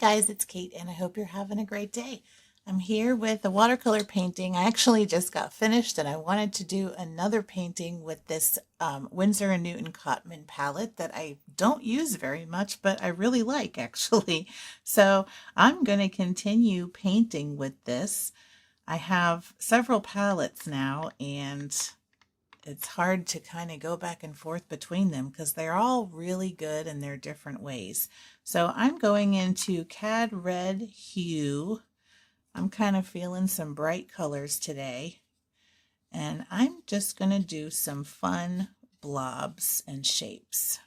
guys, it's Kate and I hope you're having a great day. I'm here with a watercolor painting. I actually just got finished and I wanted to do another painting with this Winsor Newton Cotman palette that I don't use very much, but I really like actually. So I'm going to continue painting with this. I have several palettes now and it's hard to kind of go back and forth between them because they're all really good in their different ways. So I'm going into Cad Red Hue. I'm kind of feeling some bright colors today. And I'm just going to do some fun blobs and shapes.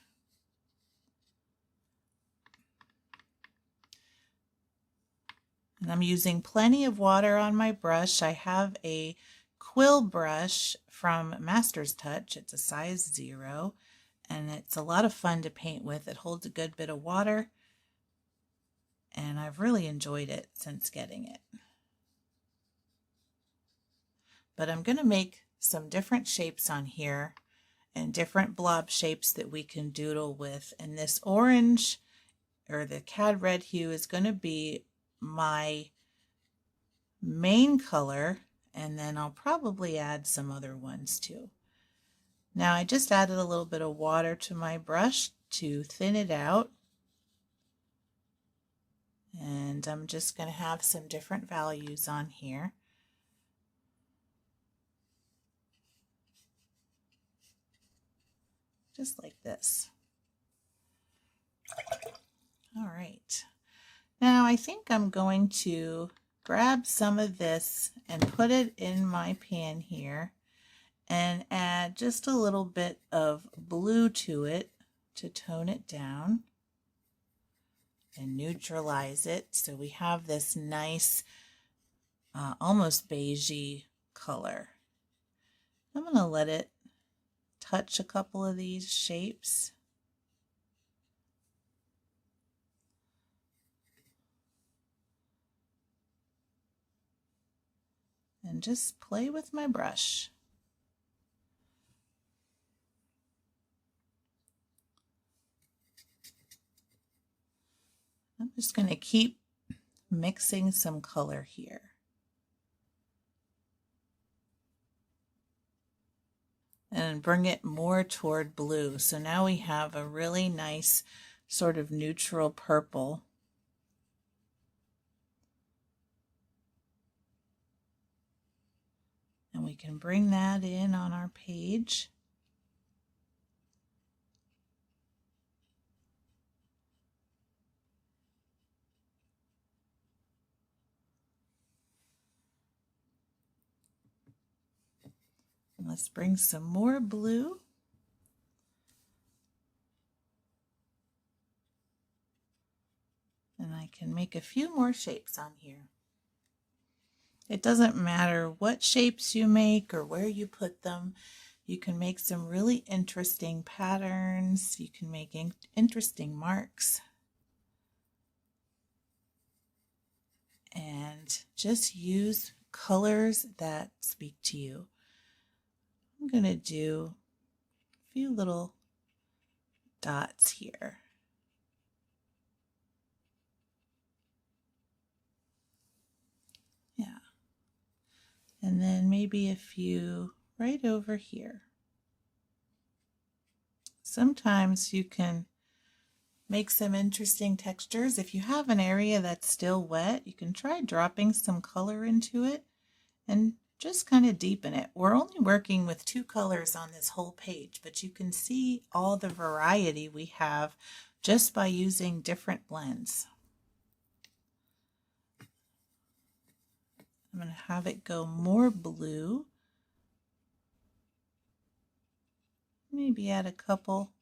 And I'm using plenty of water on my brush. I have a quill brush from Master's Touch. It's a size 0 and it's a lot of fun to paint with. It holds a good bit of water and I've really enjoyed it since getting it. But I'm going to make some different shapes on here and different blob shapes that we can doodle with. And this orange or the Cad Red Hue is going to be my main color, and then I'll probably add some other ones too. Now I just added a little bit of water to my brush to thin it out, and I'm just going to have some different values on here. Just like this. All right. Now I think I'm going to grab some of this and put it in my pan here and add just a little bit of blue to it to tone it down and neutralize it so we have this nice almost beigey color. I'm going to let it touch a couple of these shapes. And just play with my brush. I'm just going to keep mixing some color here. And bring it more toward blue. So now we have a really nice sort of neutral purple. And we can bring that in on our page. And let's bring some more blue. And I can make a few more shapes on here. It doesn't matter what shapes you make or where you put them. You can make some really interesting patterns. You can make interesting marks. And just use colors that speak to you. I'm going to do a few little dots here. Yeah. And then maybe a few right over here. Sometimes you can make some interesting textures. If you have an area that's still wet, you can try dropping some color into it and just kind of deepen it. We're only working with 2 colors on this whole page, but you can see all the variety we have just by using different blends. I'm going to have it go more blue. Maybe add a couple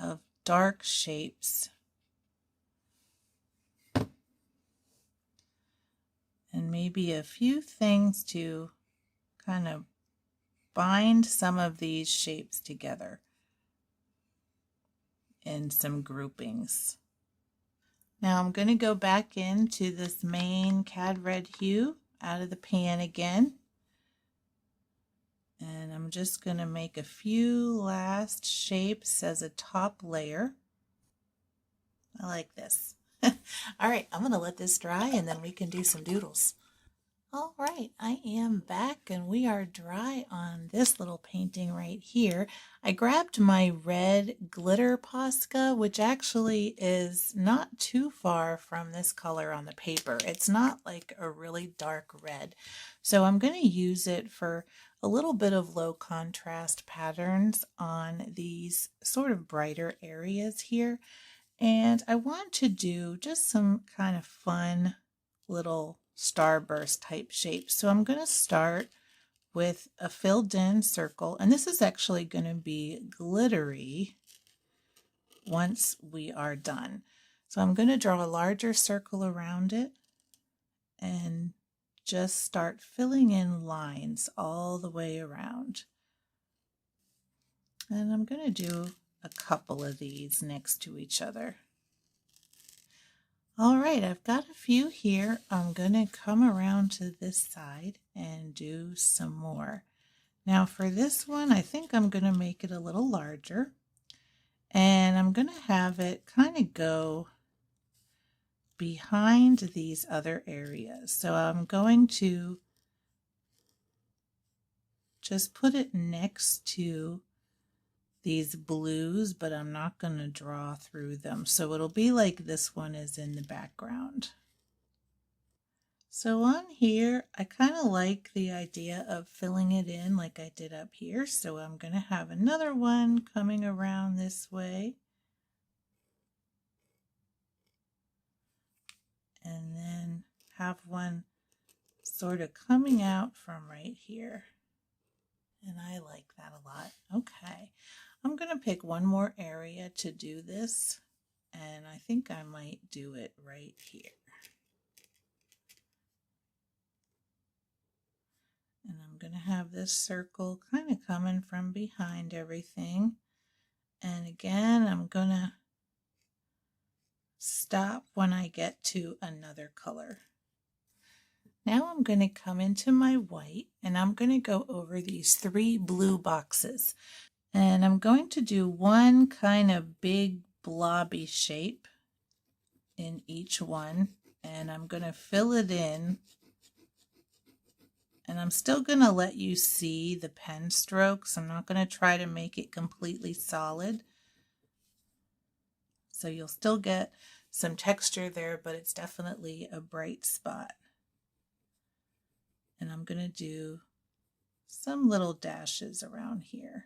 of dark shapes. And maybe a few things to kind of bind some of these shapes together in some groupings. Now I'm going to go back into this main Cad Red Hue out of the pan again. And I'm just going to make a few last shapes as a top layer. I like this. All right, I'm going to let this dry and then we can do some doodles. All right, I am back and we are dry on this little painting right here. I grabbed my red glitter Posca, which actually is not too far from this color on the paper. It's not like a really dark red. So I'm going to use it for a little bit of low contrast patterns on these sort of brighter areas here. And I want to do just some kind of fun little starburst type shapes. So I'm going to start with a filled in circle, and this is actually going to be glittery once we are done. So I'm going to draw a larger circle around it and just start filling in lines all the way around. And I'm going to do a couple of these next to each other. All right, I've got a few here. I'm going to come around to this side and do some more. Now for this one, I think I'm going to make it a little larger. And I'm going to have it kind of go behind these other areas. So I'm going to just put it next to these blues, but I'm not going to draw through them. So it'll be like this one is in the background. So on here, I kind of like the idea of filling it in like I did up here. So I'm going to have another one coming around this way. And then have one sort of coming out from right here. And I like that a lot. Okay, I'm going to pick one more area to do this. And I think I might do it right here. And I'm going to have this circle kind of coming from behind everything. And again, I'm going to stop when I get to another color. Now I'm going to come into my white and I'm going to go over these 3 blue boxes. And I'm going to do one kind of big blobby shape in each one. And I'm going to fill it in. And I'm still going to let you see the pen strokes. I'm not going to try to make it completely solid. So you'll still get some texture there, but it's definitely a bright spot. And I'm going to do some little dashes around here.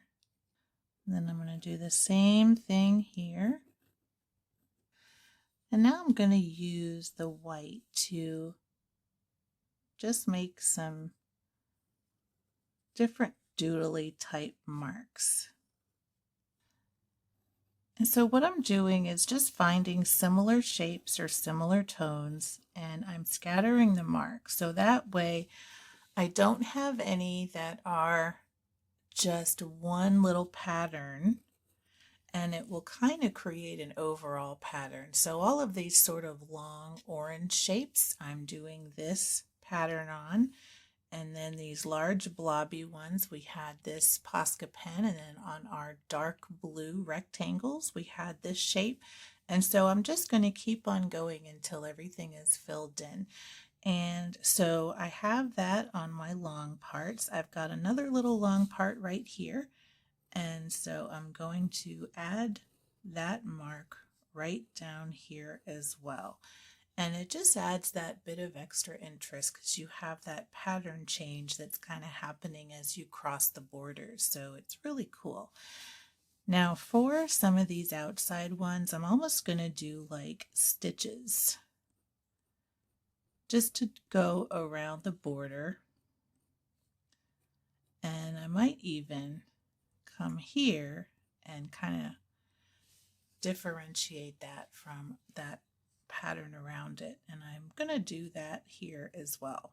And then I'm going to do the same thing here. And now I'm going to use the white to just make some different doodly type marks. And so what I'm doing is just finding similar shapes or similar tones, and I'm scattering the marks. So that way I don't have any that are just one little pattern, and it will kind of create an overall pattern. So all of these sort of long orange shapes, I'm doing this pattern on. And then these large blobby ones, we had this Posca pen, and then on our dark blue rectangles, we had this shape. And so I'm just going to keep on going until everything is filled in. And so I have that on my long parts. I've got another little long part right here. And so I'm going to add that mark right down here as well. And it just adds that bit of extra interest because you have that pattern change that's kind of happening as you cross the borders. So it's really cool. Now for some of these outside ones, I'm almost going to do like stitches just to go around the border. And I might even come here and kind of differentiate that from that pattern around it, and I'm going to do that here as well.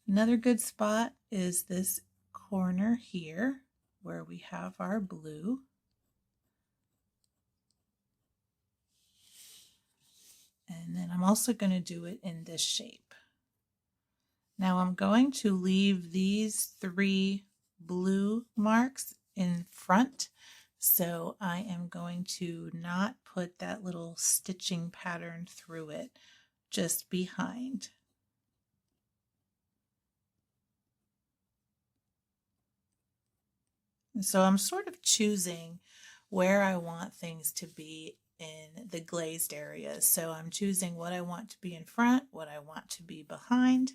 Another good spot is this corner here where we have our blue. And then I'm also going to do it in this shape. Now I'm going to leave these 3 blue marks in front So I am going to not put that little stitching pattern through it, just behind. And so I'm sort of choosing where I want things to be in the glazed areas. So I'm choosing what I want to be in front, what I want to be behind,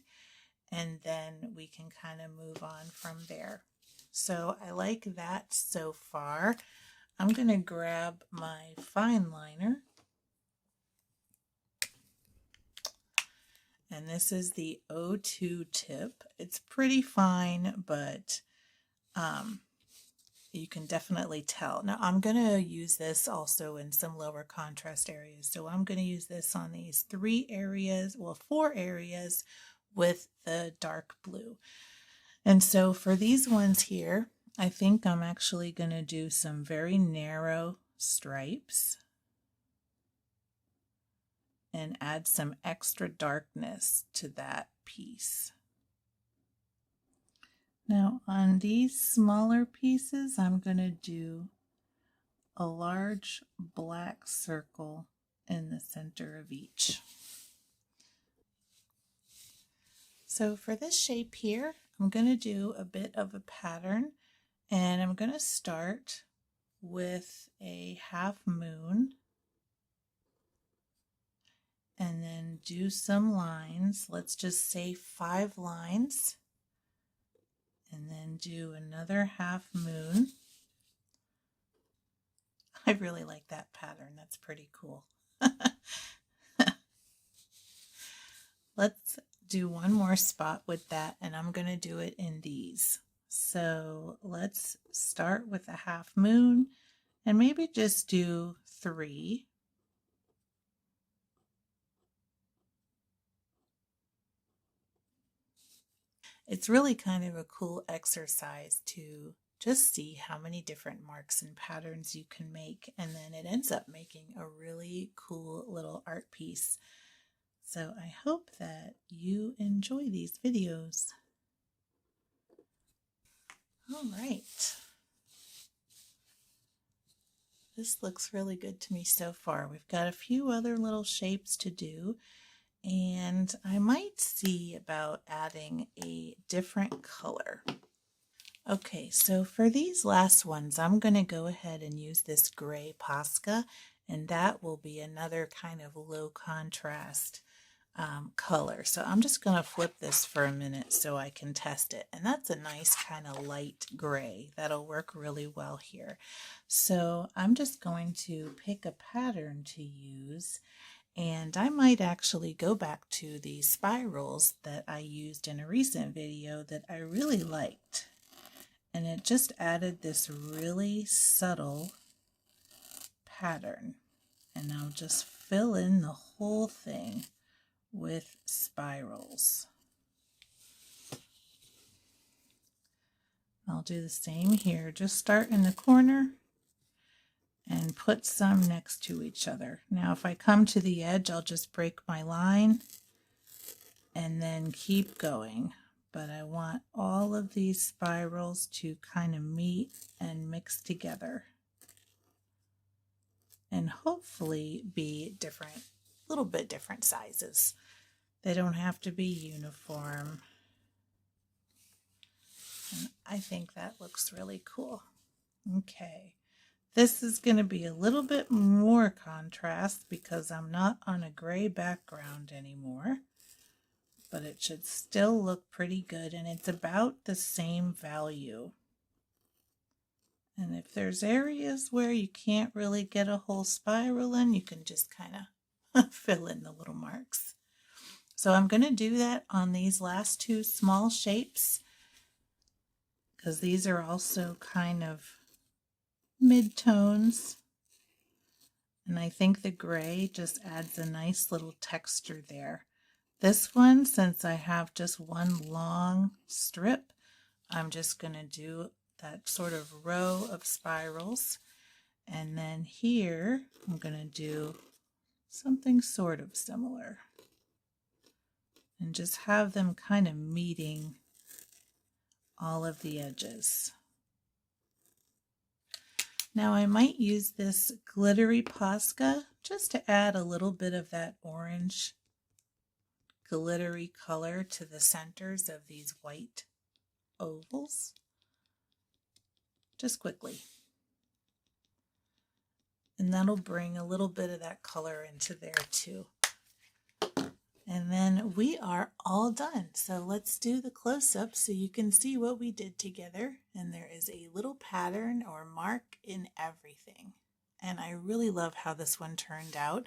and then we can kind of move on from there. So I like that so far. I'm going to grab my fine liner, and this is the O2 tip. It's pretty fine, but you can definitely tell. Now I'm going to use this also in some lower contrast areas. So I'm going to use this on these 3 areas, well 4 areas with the dark blue. And so for these ones here, I think I'm actually going to do some very narrow stripes and add some extra darkness to that piece. Now on these smaller pieces, I'm going to do a large black circle in the center of each. So for this shape here, I'm going to do a bit of a pattern, and I'm going to start with a half moon and then do some lines. Let's just say 5 lines, and then do another half moon. I really like that pattern. That's pretty cool. Let's do one more spot with that, and I'm going to do it in these. So let's start with a half moon and maybe just do 3. It's really kind of a cool exercise to just see how many different marks and patterns you can make, and then it ends up making a really cool little art piece. So I hope that you enjoy these videos. All right. This looks really good to me so far. We've got a few other little shapes to do, and I might see about adding a different color. Okay, so for these last ones, I'm going to go ahead and use this gray Posca, and that will be another kind of low contrast color. So I'm just going to flip this for a minute so I can test it. And that's a nice kind of light gray. That'll work really well here. So I'm just going to pick a pattern to use, and I might actually go back to the spirals that I used in a recent video that I really liked. And it just added this really subtle pattern. And I'll just fill in the whole thing with spirals. I'll do the same here. Just start in the corner and put some next to each other. Now if I come to the edge, I'll just break my line and then keep going. But I want all of these spirals to kind of meet and mix together and hopefully be different, a little bit different sizes. They don't have to be uniform. And I think that looks really cool. Okay, this is going to be a little bit more contrast because I'm not on a gray background anymore, but it should still look pretty good, and it's about the same value. And if there's areas where you can't really get a whole spiral in, you can just kind of fill in the little marks. So I'm going to do that on these last 2 small shapes because these are also kind of mid-tones. And I think the gray just adds a nice little texture there. This one, since I have just one long strip, I'm just going to do that sort of row of spirals. And then here, I'm going to do something sort of similar. And just have them kind of meeting all of the edges. Now I might use this glittery Posca just to add a little bit of that orange glittery color to the centers of these white ovals, just quickly. And that'll bring a little bit of that color into there too. And then we are all done. So let's do the close-up so you can see what we did together. And there is a little pattern or mark in everything. And I really love how this one turned out.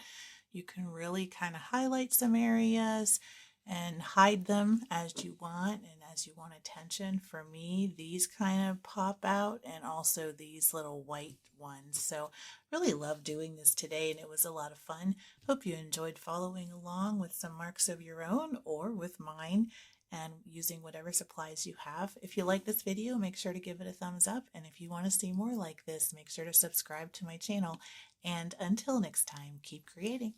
You can really kind of highlight some areas and hide them as you want and as you want attention. For me, these kind of pop out, and also these little white ones. So really love doing this today, and it was a lot of fun. Hope you enjoyed following along with some marks of your own or with mine, and using whatever supplies you have. If you like this video, make sure to give it a thumbs up, and if you want to see more like this, make sure to subscribe to my channel. And until next time, keep creating.